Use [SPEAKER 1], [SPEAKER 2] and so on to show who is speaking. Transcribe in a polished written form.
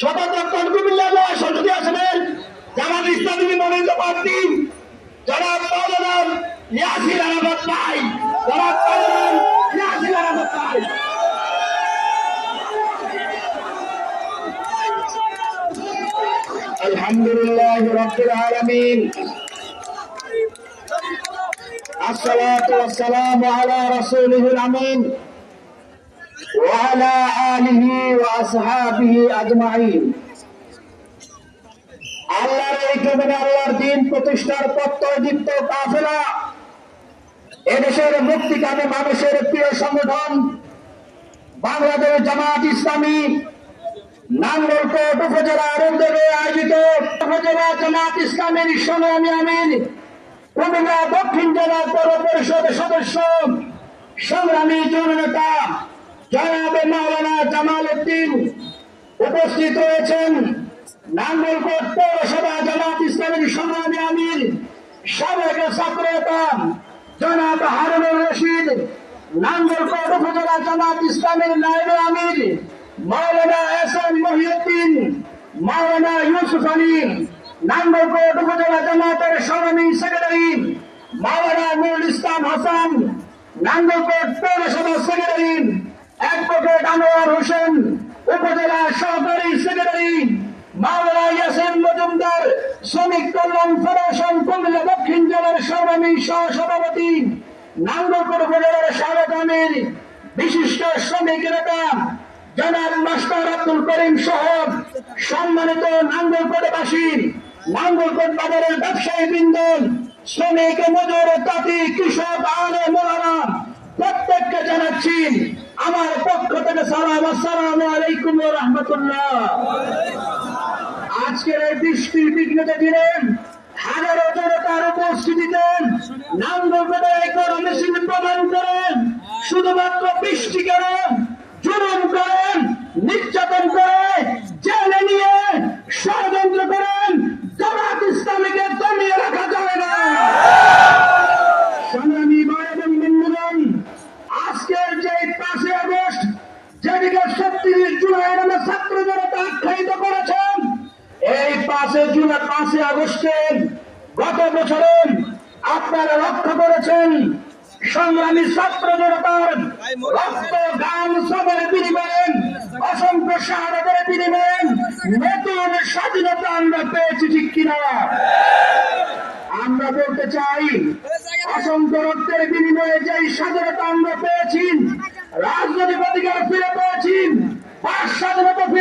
[SPEAKER 1] শতদপ্তর কুমিল্লা জেলা সংসদীয় আসনের জামাত ইসলামী মনোনীত প্রার্থী জনাব মাওলানা ইয়াসির আরাফাত ভাই, জনাব মাওলানা ইয়াসির আরাফাত ভাই। আলহামদুলিল্লাহ রাব্বিল আলামিন, আসসালাতু ওয়াসসালামু আলা রাসূলিল আমিন ওয়া আলা আলিহি ওয়া আসহাবিহি আজমাইন। আল্লাহর এই জমিনে আল্লাহর দ্বীন প্রতিষ্ঠার প্রত্যয়দীপ্ত কাফেলা, এদেশের মুক্তিকামী মানুষের প্রিয় সংগঠন বাংলাদেশ জামাত ইসলামী নাঙ্গলকোট উপজেলার উদ্যোগে আয়োজিত উপজেলা জামাত ইসলামীর সংগ্রামী আমির, কুমিল্লা দক্ষিণ জেলা পৌর পরিষদের সদস্য সংগ্রামী জননেতা জনাব মাওলানা জামাল উদ্দিন উপস্থিত রয়েছেন। নাঙ্গলকোট পৌরসভা জামাত ইসলামীর সংগ্রামী আমির সাবেক ছাত্র নেতা জনাব হারুনুর রশিদ, নাঙ্গলকোট উপজেলা জামাত ইসলামীর নায়েবে আমির মাওলানা এহসান মহিউদ্দিন, মাওলানা ইউসুফ আলী, নাঙ্গলকোট উপজেলা জামাতের সংগ্রামী সেক্রেটারি মাওলানা নুরুল ইসলাম হাসান, নাঙ্গলকোট পৌরসভা সেক্রেটারি অ্যাডভোকেট আনোয়ার হোসেন, উপজেলা সহকারী সেক্রেটারি মাওলানা ইয়াসিন মজুমদার, শ্রমিক কল্যাণ ফেডারেশন কুমিল্লা দক্ষিণ জেলার সংগ্রামী সহসভাপতি, নাঙ্গলকোট উপজেলার সাবেক আমির বিশিষ্ট শ্রমিক নেতা জনাব মাস্টার আব্দুল করিম সহ সম্মানিত নাঙ্গলকোটবাসী, নাঙ্গলকোট বাজারের ব্যবসায়ী বৃন্দ, শ্রমিক মজুর তাঁতি কৃষক আলেম ওলামা প্রত্যেককে জানাচ্ছি আমার পক্ষ থেকে সালাম, আসসালামু আলাইকুম ওয়া রাহমাতুল্লাহ। আজকের এই বৃষ্টির বিঘ্নিত দিনে হাজারো জনতার উপস্থিতিতে নাঙ্গলকোটে এই মিছিল প্রদান করেন, শুধুমাত্র বৃষ্টি করেন, জুলুম করেন, নির্যাতন করে জেলে নিয়ে ষড়যন্ত্র করেন, জামাত ইসলামীকে দমিয়ে রাখা যাবে না। সংগ্রামী ভাই এবং বন্ধুগণ, আজকের যে 5 আগস্ট, যেদিকে 37 জুলাই নামে ছাত্র জনতা আখ্যায়িত করেছেন, এই 5 আগস্টে গত বছরে আপনারা লক্ষ্য করেছেন সংগ্রামী ছাত্র জনতার রক্ত গান সবের বিনিময়ে, অসংখ্য শাহাদাতের বিনিময়ে নতুন স্বাধীনতা আমরা পেয়েছি, ঠিক কিনা? আমরা বলতে চাই, অসংখ্য রক্তের বিনিময়ে যে স্বাধীনতা আমরা পেয়েছি, রাজনৈতিক অধিকার ফিরে পেয়েছি, স্বাধীনতা